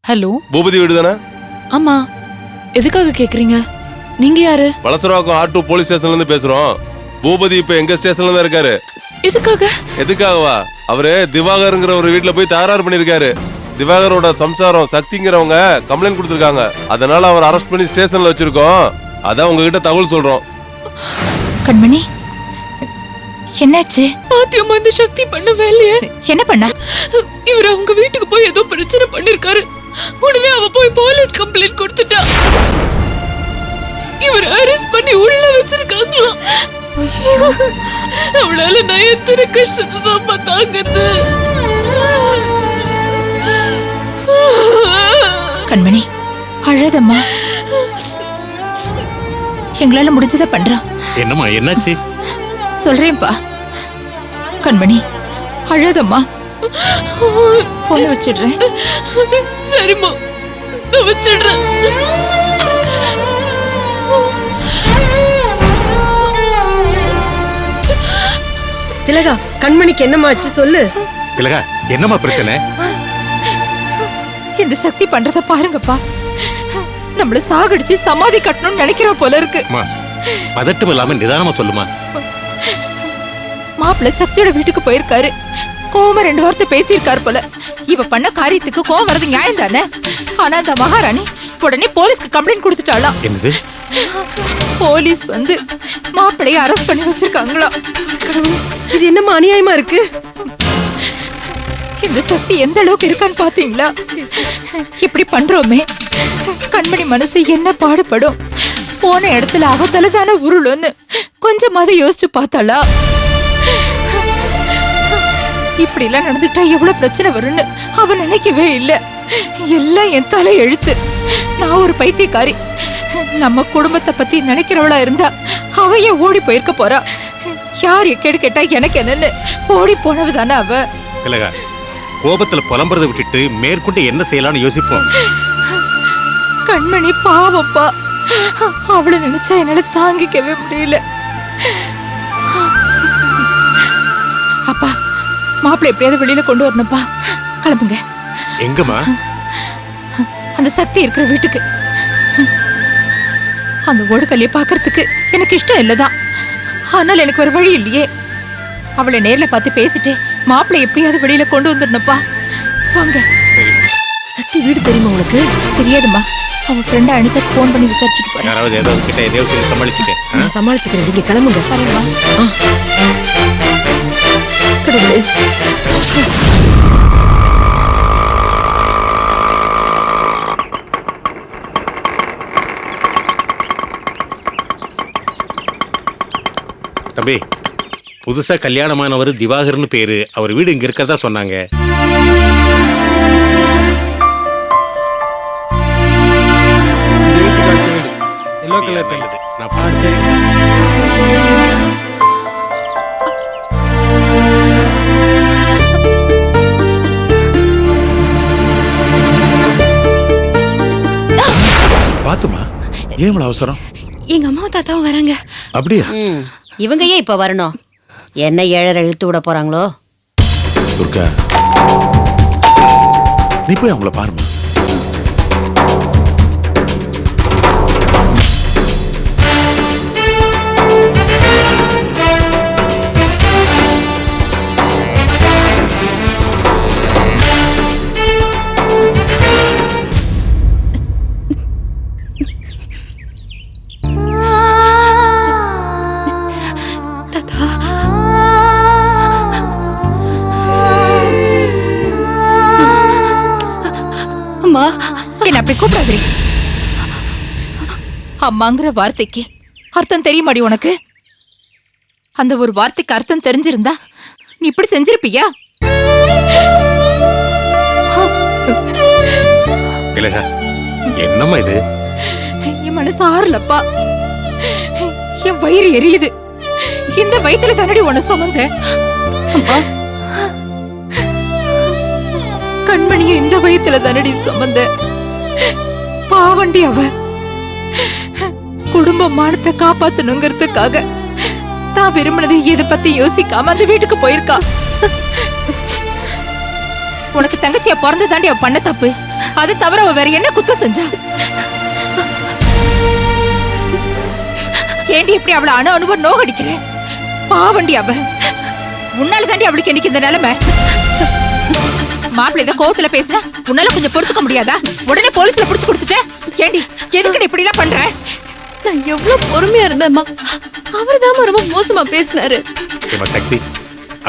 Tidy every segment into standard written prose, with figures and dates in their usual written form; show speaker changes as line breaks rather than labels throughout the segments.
Hello,
Boopathi வீடு தானே?
ஆமா. எதுக்காக கேக்குறீங்க? நீங்க யாரு?
வலசரவாக்கம் R2 போலீஸ் ஸ்டேஷன்ல இருந்து பேசுறோம். பூபதி இப்ப எங்க ஸ்டேஷன்ல தான் இருக்காரு.
எதுக்காக?
எதுக்காகவா? அவரு திவாகருங்கிற ஒரு வீட்டுல போய் தகராறு பண்ணிருக்காரு. திவாகரோட சம்சாரம் சக்திங்கிறவங்க கம்ப்ளைண்ட் கொடுத்திருக்காங்க. அதனால அவர் அரெஸ்ட் பண்ணி ஸ்டேஷன்ல வச்சிருக்கோம். அதான் உங்ககிட்ட தகவல் சொல்றோம்.
கண்மணி, என்னாச்சு?
பாத்தியம்மா, இந்த சக்தி பண்ண வேலைய
என்ன பண்ணா?
இவர் அவங்க வீட்டுக்கு போய் ஏதோ பிரச்சனை பண்ணிருக்காரு. உடனே அவ போய் போலீஸ் கம்ப்ளைண்ட் கொடுத்துட்டா. இவர் அரெஸ்ட் பண்ணி உள்ள வச்சிருக்காங்களாம். அவளால நான் எத்தனை கஷ்டத்தை தான் தாங்குது.
கண்மணி, அழாதம்மா. எங்களால முடிஞ்சதை பண்றோம்.
என்னம்மா, என்னாச்சு?
சொல்றேன்பா. கண்மணி, அழாதம்மா. போன வச்சிடுறேன்.
சரிம்மா, நான் வச்சிடுறேன்.
திலகா, கண்மணிக்கு என்னமாச்சு சொல்லு.
திலகா, என்னம்மா பிரச்சனை?
இந்த சக்தி பண்றத பாருங்கப்பா. நம்மள சாகடிச்சு சமாதி கட்டணும்னு நினைக்கிற போல இருக்கு.
பதட்டம் இல்லாம நிதானமா சொல்லுமா.
மாப்பிள்ள சக்தியோட வீட்டுக்கு போயிருக்காரு. கோவமா 2 வார்த்தை பேசியிருக்காரு போல. இவ பண்ண காரியத்துக்கு கோவம் வரது நியாயம் தானே? ஆனா அந்த மகாராணி உடனே போலீஸ்க்கு கம்ப்ளைண்ட் கொடுத்துட்டாளாம்.
என்னது?
போலீஸ் வந்து மாப்பிள்ளைய அரெஸ்ட் பண்ணி வச்சிருக்காங்களா?
இது என்னமா அநியாயமா இருக்கு?
இந்த சக்தி எந்த அளவுக்கு இருக்கான்னு பாத்தீங்களா? இப்படி பண்றோமே, கண்மணி மனசு என்ன பாடுபடும். போன இடத்துல அவத்தால தானே உருளுன்னு கொஞ்சமாவது யோசிச்சு பார்த்தாளா? இப்படி எல்லாம் நடந்துட்டா எவ்வளவு பிரச்சனை வரும்னு அவ நினைக்கவே இல்லை. எல்லாம் என் தலை எழுத்து. நான் ஒரு பைத்தியக்காரி. நம்ம குடும்பத்தை பத்தி நினைக்கிறவளா இருந்தா அவைய ஓடி போயிருக்க போறா. யார் எக்கேடு கேட்டா எனக்கு என்னன்னு ஓடி போனவ தானே அவ.
திலகா, கோபத்துல புலம்புறதை விட்டுட்டு மேற்கொண்டு என்ன செய்யலாம்னு யோசிப்போம்.
கண்மணி பாவப்பா. அவளை நினைச்சா என்னால தாங்கிக்கவே முடியல. அப்பா, மாப்பிள்ளை எப்படியாவது வெளியில கொண்டு வரணும்ப்பா. கிளம்புங்க.
எங்கம்மா?
அந்த சக்தி இருக்கிற வீட்டுக்கு. அந்த ஓடுகல்லைய பாக்குறதுக்கு எனக்கு இஷ்டம் இல்லதான். ஆனால் எனக்கு ஒரு வழி இல்லையே. அவளை நேர்ல பார்த்து பேசிட்டு மாப்பிள்ளை எப்படியாவது வெளியில கொண்டு வந்துடணும்ப்பா. வாங்க.
சக்தி வீடு தெரியுமா உனக்கு?
தெரியாதுமா. அவன் ஃப்ரெண்ட் அனிதா ஃபோன் பண்ணி விசாரிச்சுட்டு போறேன்.
யாராவது ஏதாவது கிட்ட எதையோ சொல்லி சமாளிச்சுட்டேன்.
நான் சமாளிச்சுக்கிறேன், நீங்க கிளம்புங்க.
வரேன்மா.
தம்பி, புதுசா கல்யாணமானவர் திவாகர்னு பேரு. அவர் வீடு இங்க இருக்கிறதா சொன்னாங்க.
Yellow colour paint. சரி.
பாத்துமா, ஏன் இவ்வளவு அவசரம்?
எங்க அம்மாவும் தாத்தாவும் வராங்க.
அப்படியா?
இவங்க ஏன் இப்ப வரணும்? என்ன 7 இழுத்து விட போறாங்களோ?
துர்கா, நீ போய் அவங்கள பாருமா.
என்ன அப்படி கூப்பிடாதே. அம்மாங்கிற வார்த்தைக்கு அர்த்தம் தெரியுமாடி உனக்கு? அந்த ஒரு வார்த்தைக்கு அர்த்தம் தெரிஞ்சிருந்தா நீ இப்படி செஞ்சிருப்பியா?
திலகா, என்னம்மா இது?
என் மனசு ஆறலப்பா. என் வயிறு எரியுது. இந்த வயித்துல தானடி உன்னை சுமந்த. கண்மணிய இந்த வயித்துல தானடி சுமந்த. பாவண்டி அவ. குடும்ப மானத்தை காப்பாத்தணுங்கிறதுக்காக தான் விரும்பினதை இதை பத்தி யோசிக்காம அந்த வீட்டுக்கு போயிருக்கா. உனக்கு தங்கச்சியா பிறந்து தாண்டி அவ பண்ண தப்பு. அது தவிர அவ வேற என்ன குத்தம் செஞ்சா? ஏண்டி இப்படி அவளை அணுவ நோகடிக்கிறேன்? பாவண்டி அவ. உன்னால தாண்டி அவளுக்கு இன்னைக்கு இந்த நிலைமை. மாப்பிள்ளை இதை கோவத்துல பேசுறா, உன்னால கொஞ்சம் பொறுத்துக்க முடியாதா? உடனே போலீஸ்ல புடிச்சு கொடுத்துட்டேன். ஏண்டி எதுக்கு இப்படி எல்லாம் பண்ற?
நான் எவ்வளவு பொறுமையா இருந்தேம்மா, அவர்தான் ரொம்ப மோசமா பேசினாரு.
ஏமா சக்தி,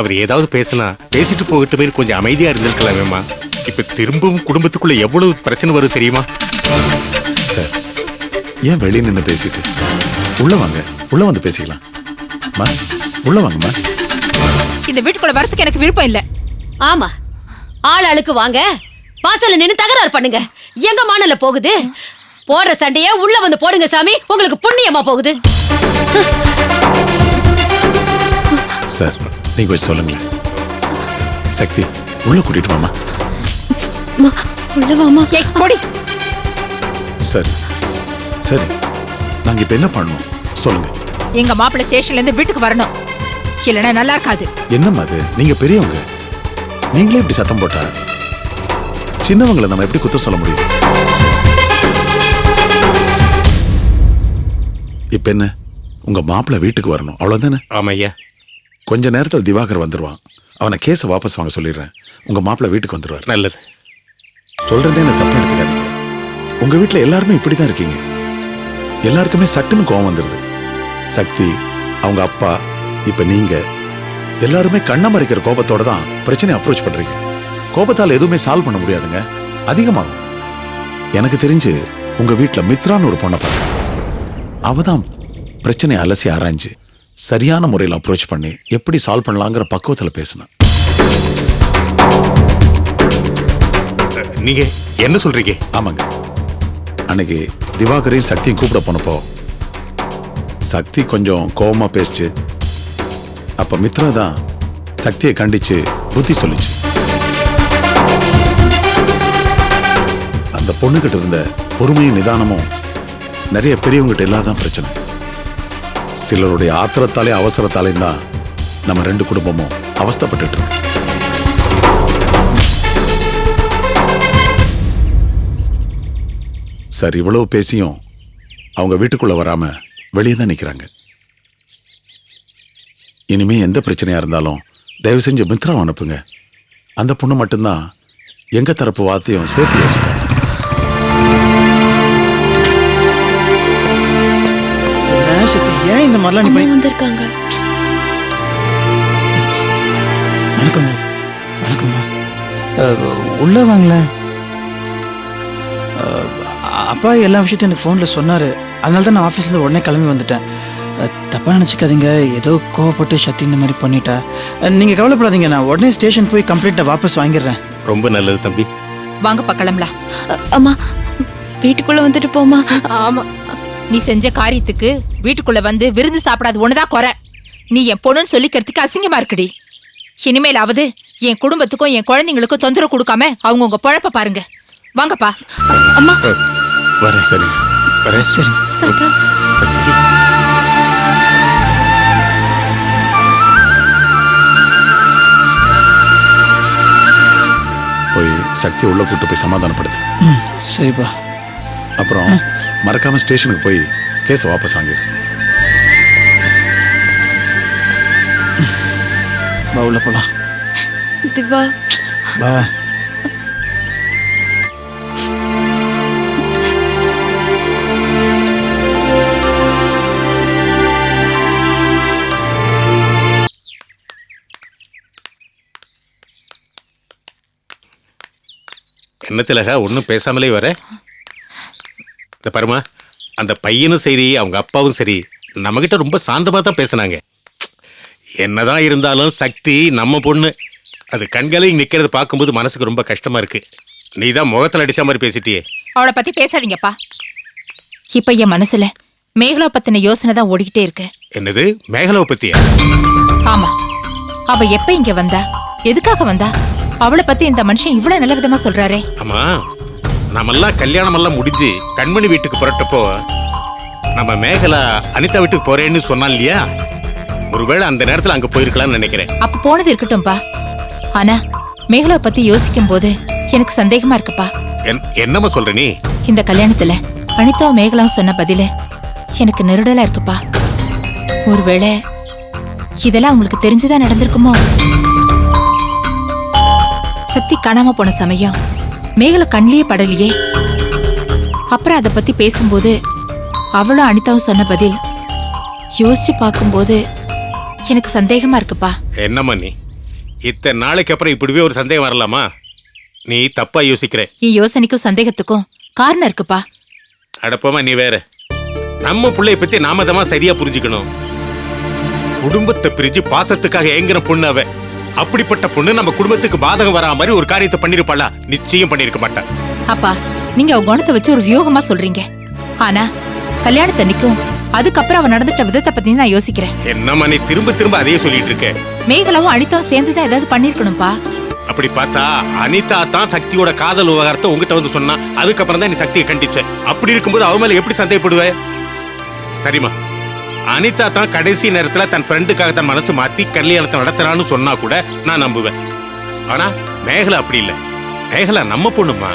அவர் ஏதாவது பேசினா பேசிட்டு போகிட்டு போய் கொஞ்சம் அமைதியா இருந்திருக்கலாமேம்மா. இப்ப திரும்பவும் குடும்பத்துக்குள்ள எவ்வளவு பிரச்சனை வரும் தெரியுமா?
சார், ஏன் வெளியே நின்று பேசிட்டு உள்ள வாங்க, உள்ள வந்து பேசிக்கலாம். அம்மா, உள்ள வாங்கம்மா.
இந்த வீட்டுக்குள்ள வரதுக்கு எனக்கு விருப்பம் இல்ல.
ஆமா, ஆள் ஆளுக்கு வாங்க, வாசல்ல நின்னு தகராறு பண்ணுங்க. எங்க மானல போகுது? போடுற சண்டைய உள்ள வந்து போடுங்க சாமி, உங்களுக்கு புண்ணியமா போகுது.
சார், நீங்க கொஞ்சம் சொல்லுங்களேன். சக்தி, உள்ள கூட்டிட்டு வாமா.
உள்ளவாமா.
ஏய் போடி.
சரி சரி, நாங்க இப்ப என்ன பண்ணணும் சொல்லுங்க.
எங்க மாப்பிள்ளை ஸ்டேஷன்ல இருந்து வீட்டுக்கு வரணும், இல்லைன்னா நல்லா இருக்காது.
என்னம்மா அது, நீங்க பெரியவங்க, நீங்களே இப்படி சத்தம் போட்டா சின்னவங்களை நம்ம எப்படி குத்தம் சொல்ல முடியும்? இப்ப என்ன, உங்க மாப்பிள்ளை வீட்டுக்கு வரணும், அவ்வளவுதானே?
ஆமையா,
கொஞ்ச நேரத்தில் திவாகர் வந்துருவான். அவனை கேஸை வாபஸ் வாங்க சொல்லிடுறேன். உங்க மாப்பிள்ளை வீட்டுக்கு வந்துருவார்.
நல்லது.
சொல்றேன்னு என்ன தப்பா எடுத்துக்காதீங்க. உங்க வீட்டுல எல்லாருமே இப்படிதான் இருக்கீங்க. எல்லாருக்குமே சட்டுன்னு கோவம் வந்துருது. சக்தி, அவங்க அப்பா, இப்ப நீங்க எல்லாருமே கண்ண மறைக்கிற கோபத்தோட தான் பிரச்சனையை அப்ரோச் பண்றீங்க. கோபத்தால் எதுவுமே சால்வ் பண்ண முடியாதுங்க, அதிகமாகும். எனக்கு தெரிஞ்சு உங்க வீட்டுல மித்ரான்னு ஒரு பொண்ணை பார்த்தேன். அவதான் பிரச்சனையை அலசி ஆராய்ஞ்சு சரியான முறையில் அப்ரோச் பண்ணி எப்படி சால்வ் பண்ணலாங்கிற பக்குவத்தில் பேசினேன்.
நீங்க என்ன சொல்றீங்க?
ஆமாங்க, அன்னைக்கு திவாகரையும் சக்தியும் கூப்பிட போனப்போ சக்தி கொஞ்சம் கோவமா பேசிச்சு. அப்ப மித்ரா தான் சக்தியை கண்டிச்சு புத்தி சொல்லிச்சு. அந்த பொண்ணுகிட்ட இருந்த பொறுமையும் நிதானமும் நிறைய பெரியவங்கிட்ட இல்லாதான் பிரச்சனை. சிலருடைய ஆத்திரத்தாலே அவசரத்தாலேயும் தான் நம்ம ரெண்டு குடும்பமும் அவஸ்தைப்பட்டு இருக்கு. சார், இவ்வளவு பேசியும் அவங்க வீட்டுக்குள்ள வராம வெளியே தான் நிக்கிறாங்க. இனிமே எந்த பிரச்சனையா இருந்தாலும் தயவு செஞ்சு மித்ராவை அனுப்புங்க. அந்த பொண்ணு மட்டும்தான் எங்க தரப்பு வார்த்தையும் சேர்த்து யோசிப்பேன்.
என்ன சக்தி, ஏன் இந்த மாதிரிலாம் நீ பண்ணி
வந்திருக்காங்க?
வணக்கங்க. வணக்கம்மா. உள்ள வாங்களேன். அப்பா எல்லா விஷயத்தையும் எனக்கு ஃபோனில் சொன்னார். அதனால தான் நான் ஆஃபீஸ்லேருந்து உடனே கிளம்பி வந்துட்டேன். தப்பாக நினச்சிக்காதீங்க, ஏதோ கோவப்பட்டு சக்தி இந்த மாதிரி பண்ணிட்டா. நீங்கள் கவலைப்படாதீங்க, நான் உடனே ஸ்டேஷன் போய் கம்ப்ளைண்ட்டை வாபஸ் வாங்கிடுறேன்.
ரொம்ப நல்லது தம்பி.
வாங்கப்பா கிளம்பலாம்.
அம்மா, வீட்டுக்குள்ள வந்துட்டு போமா.
ஆமா, நீ செஞ்ச காரியத்துக்கு வீட்டுக்குள்ள வந்து விருந்து சாப்பிடாது ஒண்ணுதான் குறை. நீ என் பொண்ணுன்னு சொல்லிக்கிறதுக்கு அசிங்கமா இருக்குடி. இனிமேலாவது என் குடும்பத்துக்கும் என் குழந்தைங்களுக்கும் தொந்தரவு கொடுக்காம அவங்க உங்க பொழப்ப பாருங்க. வாங்கப்பா.
அம்மா
வரேன். சரி வரேன்.
சரி
தாத்தா.
சக்தி, போய் சக்தியை உள்ள கூட்டு போய் சமாதானப்படுத்து.
ம் சரிப்பா.
அப்புறம் மறக்காம ஸ்டேஷனுக்கு போய் கேஸை வாபஸ் வாங்கிடு.
வா உள்ள போலாம்.
திவா,
வா.
என்ன திலகா, ஒன்றும் பேசாமலே வர? இந்த பாருமா, அந்த பையனும் சரி அவங்க அப்பாவும் சரி நம்மகிட்ட ரொம்ப சாந்தமாக தான் பேசினாங்க. என்னதான் இருந்தாலும் சக்தி நம்ம பொண்ணு, அது கண்களையும் நிற்கிறத பார்க்கும்போது மனசுக்கு ரொம்ப கஷ்டமா இருக்கு. நீ தான் முகத்தில் அடிச்ச மாதிரி பேசிட்டியே.
அவளை பத்தி பேசாதீங்கப்பா. இப்ப என் மனசுல மேகலா பத்தின யோசனை தான் ஓடிக்கிட்டே இருக்கு.
என்னது, மேகலாவை பத்தியா?
ஆமா, அவ எப்ப இங்க வந்தா, எதுக்காக வந்தா, அவளை பத்தி இந்த மனுஷன் இவ்வளவு நல்ல விதமா சொல்றாரே.
ஆமா, நம்மெல்லாம் கல்யாணம் எல்லாம் முடிஞ்சு கண்மணி வீட்டுக்கு புறட்டப்போ நம்ம மேகலா அனிதா வீட்டுக்கு போறேன்னு சொன்னா இல்லையா? ஒருவேளை அந்த நேரத்துல அங்க போயிருக்கலாம்னு நினைக்கிறேன்.
அப்ப போனது இருக்கட்டும்பா. ஆனா மேகலா பத்தி யோசிக்கும் போது எனக்கு சந்தேகமா இருக்குப்பா.
என்னம்மா சொல்ற நீ?
இந்த கல்யாணத்துல அனிதாவும் மேகலாவும் சொன்ன பதிலு எனக்கு நெருடலா இருக்குப்பா. ஒருவேளை இதெல்லாம் உங்களுக்கு தெரிஞ்சுதான் நடந்திருக்குமோ? சக்தி காணாம போன சமயம் மேகலை கண்ணிலேயே படலையே. அப்புறம் அதை பத்தி பேசும்போது அவளும் அனிதாவும் சொன்ன பதில் யோசிச்சு பார்க்கும்போது எனக்கு சந்தேகமா இருக்குப்பா.
என்னம்மா நீ இத்தனை நாளைக்கு அப்புறம் இப்படிவே ஒரு சந்தேகம் வரலாமா? நீ தப்பா யோசிக்கிற.
என் யோசனைக்கும் சந்தேகத்துக்கும் காரணம் இருக்குப்பா.
அடப்போமா நீ வேற. நம்ம பிள்ளைய பத்தி நாம தான் சரியா புரிஞ்சுக்கணும். குடும்பத்தை பிரிஞ்சு பாசத்துக்காக ஏங்குற பொண்ணு அவ. அப்படிப்பட்ட பொண்ணு நம்ம குடும்பத்துக்கு பாதகம் வரா மாதிரி ஒரு காரியத்தை பண்ணிருப்பாளா? நிச்சயம் பண்ணிருக்க மாட்டா.
அப்பா, நீங்க அவ குணத்தை வச்சு ஒரு வியோகமா சொல்றீங்க. ஆனா கல்யாணத்தன்னைக்கும் அதுக்கப்புறம் அவ நடந்துட்ட விதத்தை பத்தி நான் யோசிக்கிறேன்.
என்னம்மா நீ திரும்ப திரும்ப அதையே சொல்லிட்டு இருக்க?
மேகலாவும் அனிதாவும் சேர்ந்துதான் ஏதாவது பண்ணிருக்கணும்பா.
அப்படி பார்த்தா அனிதா தான் சக்தியோட காதல் விவகாரத்தை உங்ககிட்ட வந்து சொன்னா, அதுக்கப்புறம் தான் நீ சக்தியை கண்டிச்ச. அப்படி இருக்கும்போது அவ மேல எப்படி சந்தேகப்படுவ? சரிம்மா, அனிதா தான் கடைசி நேரத்துல தன் ஃப்ரெண்டுக்காக தன் மனசு மாத்தி கல்யாணத்தை நடத்துறான்னு சொன்னா கூட நான் நம்புவேன். ஆனா மேகலா அப்படி இல்லை. மேகலா நம்ம பொண்ணுமா.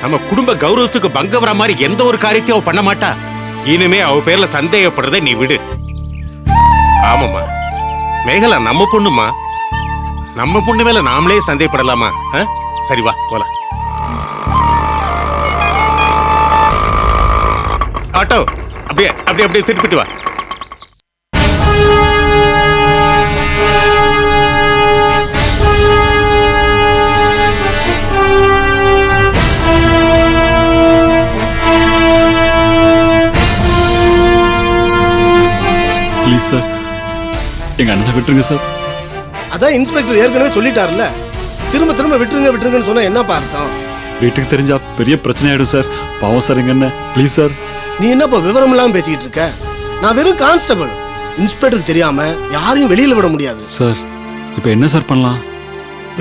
நம்ம குடும்ப கௌரவத்துக்கு பங்கம் வர மாதிரி எந்த ஒரு காரியத்தையும் அவ பண்ண மாட்டா. இனிமே அவ பேர்ல சந்தேகப்படுறதை நீ விடு. ஆமாம்மா, மேகலா நம்ம பொண்ணுமா. நம்ம பொண்ணு மேல நாமளே சந்தேகப்படலாமா? சரி வா போலாம். ஆட்டோ அப்படியே அப்படியே அப்படியே திருப்பிட்டு வா.
ப்ளீஸ் சார், எங்க அண்ணனை விட்டுருங்க சார்.
அதான் இன்ஸ்பெக்டர் ஏற்கனவே சொல்லிட்டாருல்ல, திரும்ப திரும்ப விட்டுருங்க விட்டுருங்கன்னு சொன்னா என்னப்பா அர்த்தம்?
வீட்டுக்கு தெரிஞ்சா பெரிய பிரச்சனை ஆயிடும் சார். பாவம் சார் எங்க அண்ணன், ப்ளீஸ் சார்.
நீ என்னப்பா விவரம் இல்லாம பேசிக்கிட்டு இருக்க? நான் வெறும் கான்ஸ்டபிள். இன்ஸ்பெக்டருக்கு தெரியாம யாரையும் வெளியில விட முடியாது
சார். இப்போ என்ன சார் பண்ணலாம்?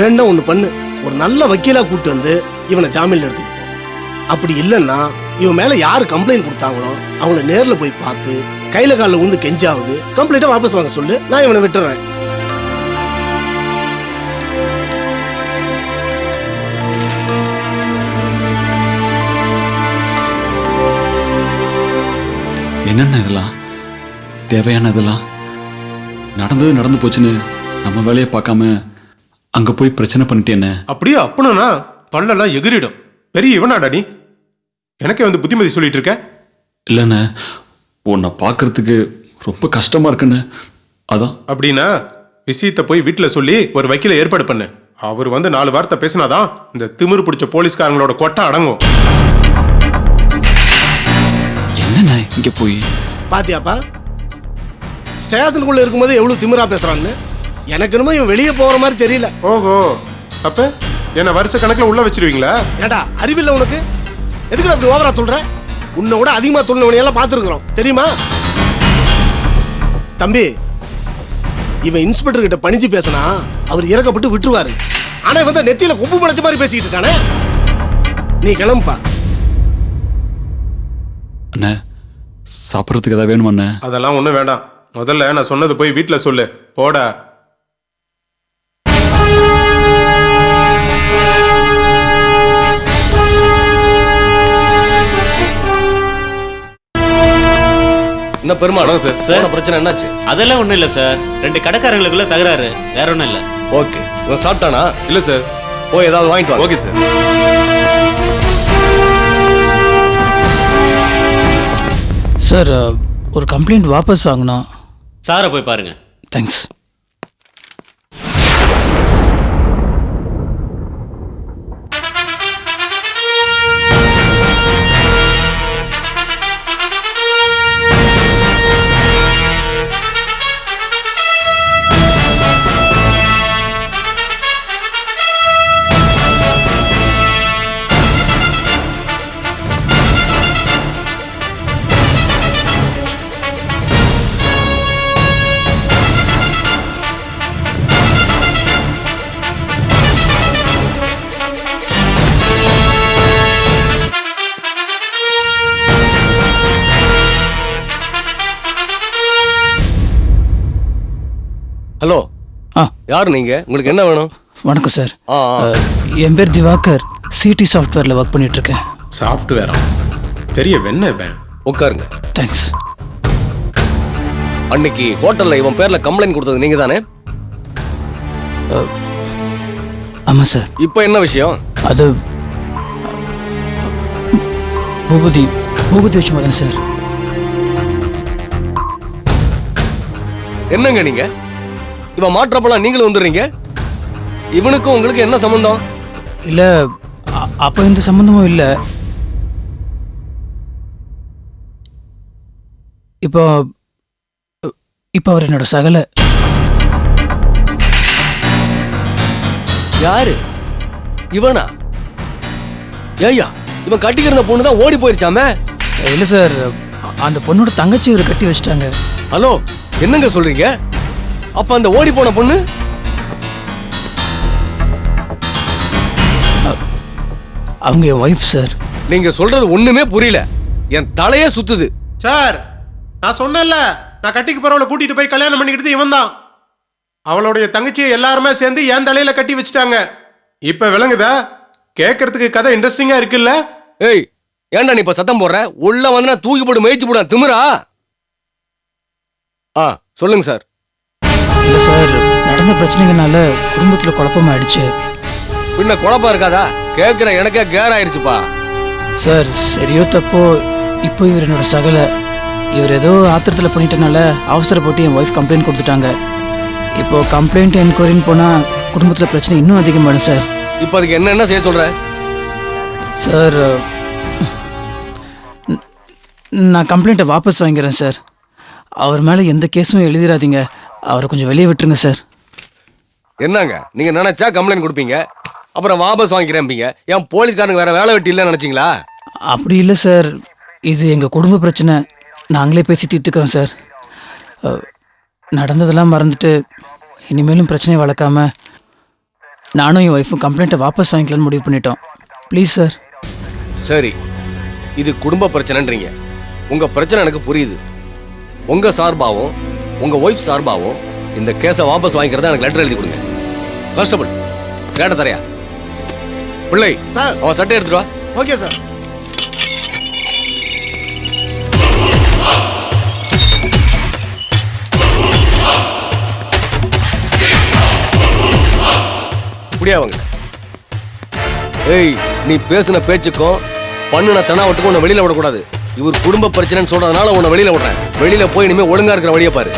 வேணா ஒண்ணு பண்ணு, ஒரு நல்ல வக்கீலா கூட்டு வந்து இவனை ஜாமீன்ல எடுத்துட்டு போ. அப்படி இல்லைன்னா இவன் மேல யாரு கம்ப்ளைண்ட் கொடுத்தாங்களோ அவங்கள நேர்ல போய் பார்த்து கையில காலில் வந்து கெஞ்சாவது கம்ப்ளீட்டா வாபஸ் வாங்க சொல்லு. நான் இவனை விட்டுறேன்.
என்னென்ன இதெல்லாம் தேவையான இதெல்லாம் நடந்தது நடந்து போச்சுன்னு நம்ம வேலையை பார்க்காம அங்க போய் பிரச்சனை பண்ணிட்டு என்ன?
அப்படியே அப்பனா பல்லெல்லாம் எகிரிடும். பெரிய இவனாடா நீ? எனக்கே வந்து புத்திமதி சொல்லிட்டு இருக்க?
இல்லைண்ணே, உன்னை பார்க்கறதுக்கு ரொம்ப கஷ்டமா இருக்குன்னு அதான்.
அப்படின்னா விஷயத்தை போய் வீட்டில் சொல்லி ஒரு வக்கீல ஏற்பாடு பண்ணு. அவர் வந்து 4 வார்த்தை பேசினாதான் இந்த திமிரு பிடிச்ச போலீஸ்காரங்களோட கொட்டை அடங்கும்.
என்னண்ணே இங்க போய்
பாத்தியாப்பா, ஸ்டேஷனுக்குள்ள இருக்கும்போது எவ்வளவு திமிரா பேசுறான்னு. எனக்கு என்னமோ இவன் வெளியே போற மாதிரி தெரியல.
ஓஹோ, அப்ப என்ன வருஷ கணக்குல உள்ள வச்சிருவீங்களா?
ஏடா அறிவில்லை உனக்கு? எதுக்கு அப்படி ஓவரா சொல்ற? உன்னை விட அதிகமா தொழில்நுட்பம் பார்த்துருக்குறோம் தெரியுமா? தம்பி, இவன் இன்ஸ்பெக்டர் கிட்ட பணிஞ்சு பேசினா அவர் இறக்கப்பட்டு விட்டுருவாரு. ஆனா இவன் நெத்தியில கொம்பு முளைச்ச மாதிரி பேசிட்டு இருக்கானே. நீ கிளம்புப்பா.
அண்ணே, சாப்பிட்றதுக்கு ஏதாவது வேணுமா அண்ணே?
அதெல்லாம் ஒண்ணும் வேண்டாம். முதல்ல நான் சொன்னது போய் வீட்டில் சொல்லு. போடா.
என்ன பெருமாள் சார், பிரச்சனை என்னாச்சு?
அதெல்லாம் ஒண்ணும் இல்ல சார். 2 கடைக்காரங்களுக்குள்ள தகராறு, வேற ஒண்ணும் இல்ல.
ஓகே, இவன் சாப்பிட்டானா?
இல்ல சார்.
போய் ஏதாவது வாங்கிட்டு வா.
Okay sir.
சார், ஒரு கம்ப்ளைண்ட் வாபஸ் வாங்கணும்.
சாரை போய் பாருங்க.
தேங்க்ஸ்.
ஹலோ, யார் நீங்க? உங்களுக்கு என்ன வேணும்?
வணக்கம் சார்.
ஆ, ஆ.
என் பேர் திவாகர். சிடி சாஃப்ட்வேரில் ஒர்க் பண்ணிகிட்ருக்கேன்.
சாஃப்ட்வேரா? பெரிய வெண்ணெய் இவன்.
உட்காருங்க.
தேங்க்ஸ்.
அன்னைக்கு ஹோட்டல்ல இவன் பேர்ல கம்ப்ளைண்ட் கொடுத்தது நீங்க தானே?
ஆமாம் சார்.
இப்போ என்ன விஷயம்?
அது பூபதி விஷயமா தான் சார்.
என்னங்க நீங்க? இவன் மாற்றப்பலாம் நீங்களும் வந்துடுறீங்க. இவனுக்கும் உங்களுக்கு என்ன சம்பந்தம்?
இல்லை, அப்போ எந்த சம்மந்தமும் இல்லை. இப்போ அவர் என்னோட சகலை.
யாரு? இவனா? ஏய்யா, இவன் கட்டிக்கிற பொண்ணு தான் ஓடி போயிருச்சாமே.
இல்லை சார், அந்த பொண்ணோட தங்கச்சி இவரை கட்டி வச்சிட்டாங்க.
ஹலோ, என்னங்க சொல்றீங்க? அப்ப அந்த ஓடி போன பொண்ணு?
அவங்க என் ஒய்ஃப் சார்.
நீங்க சொல்றது ஒண்ணுமே புரியல. என் தலையே சுத்துது.
சார், நான் சொன்னேன்ல, நான் கட்டிக்கு போறவளை கூட்டிட்டு போய் கல்யாணம் பண்ணிக்கிட்டு இவன் தான். அவளுடைய தங்கச்சியை எல்லாருமே சேர்ந்து என் தலையில கட்டி வச்சுட்டாங்க. இப்ப விளங்குதா? கேட்கறதுக்கு கதை இன்ட்ரெஸ்டிங்கா இருக்குல்ல?
ஏய், ஏன்டா நீ இப்ப சத்தம் போடுற? உள்ள வந்து நான் தூக்கி போட்டு மேய்ச்சி போட திமிரா? சொல்லுங்க சார்.
இல்லை சார், நடந்த பிரச்சனைகள்னால குடும்பத்தில் குழப்பமாயிடுச்சு.
பின்ன குழப்பம் இருக்காதா? கேட்குற எனக்கே கேர் ஆயிடுச்சுப்பா.
சார், சரியோ தப்போ இப்போ இவர் என்னோட சகலை. இவர் ஏதோ ஆத்திரத்தில் பண்ணிட்டனால அவசரப்பட்டு என் ஒய்ஃப் கம்ப்ளைண்ட் கொடுத்துட்டாங்க. இப்போ கம்ப்ளைண்ட் என்கொயரின்னு போனால் குடும்பத்தில் பிரச்சனை இன்னும் அதிகமாகிடும் சார்.
இப்போ அதுக்கு என்ன செய்ய சொல்ற?
சார், நான் கம்ப்ளைண்ட்டை வாபஸ் வாங்கிறேன் சார். அவர் மேலே எந்த கேஸும் எழுதிடாதீங்க. அவரை கொஞ்சம் வெளியே விட்டுருங்க சார்.
என்னங்க நீங்க நினைச்சா கம்ப்ளைண்ட் கொடுப்பீங்க, அப்புறம் வாபஸ் வாங்கிக்கிறேன்பீங்க. ஏன் போலீஸ்காரங்க வேற வேலை வெட்டி இல்லைன்னு நினைச்சிங்களா?
அப்படி இல்லை சார், இது எங்கள் குடும்ப பிரச்சனை. நாங்களே பேசி தீர்த்துக்கிறோம் சார். நடந்ததெல்லாம் மறந்துட்டு இனிமேலும் பிரச்சனையை வளர்க்காம நானும் என் ஒய்ஃபும் கம்ப்ளைண்ட்டை வாபஸ் வாங்கிக்கலான்னு முடிவு பண்ணிட்டோம். Please sir.
சரி, இது குடும்ப பிரச்சனைன்றீங்க. உங்க பிரச்சனை எனக்கு புரியுது. உங்க சார்பாவும் உங்க ஒய்ஃப் சார்பாவும் இந்த கேஸை வாபஸ் வாங்கிக்கிறதா எனக்கு லெட்டர் எழுதி கொடுங்க. கான்ஸ்டபிள், கேட்ட தரையா? பிள்ளை
சார்,
அவன் சட்டை எடுத்துட்டு வா.
Okay sir.
முடியாவங்க. ஏய், நீ பேசின பேச்சுக்கும் பண்ணுன தனாவட்டுக்கும் உன்னை வெளியில விடக்கூடாது. இவர் குடும்ப பிரச்சனைன்னு சொல்றதுனால உன்னை வெளியில விடுறேன். வெளியில போய் இனிமே ஒழுங்கா இருக்கிற வழியை பாரு.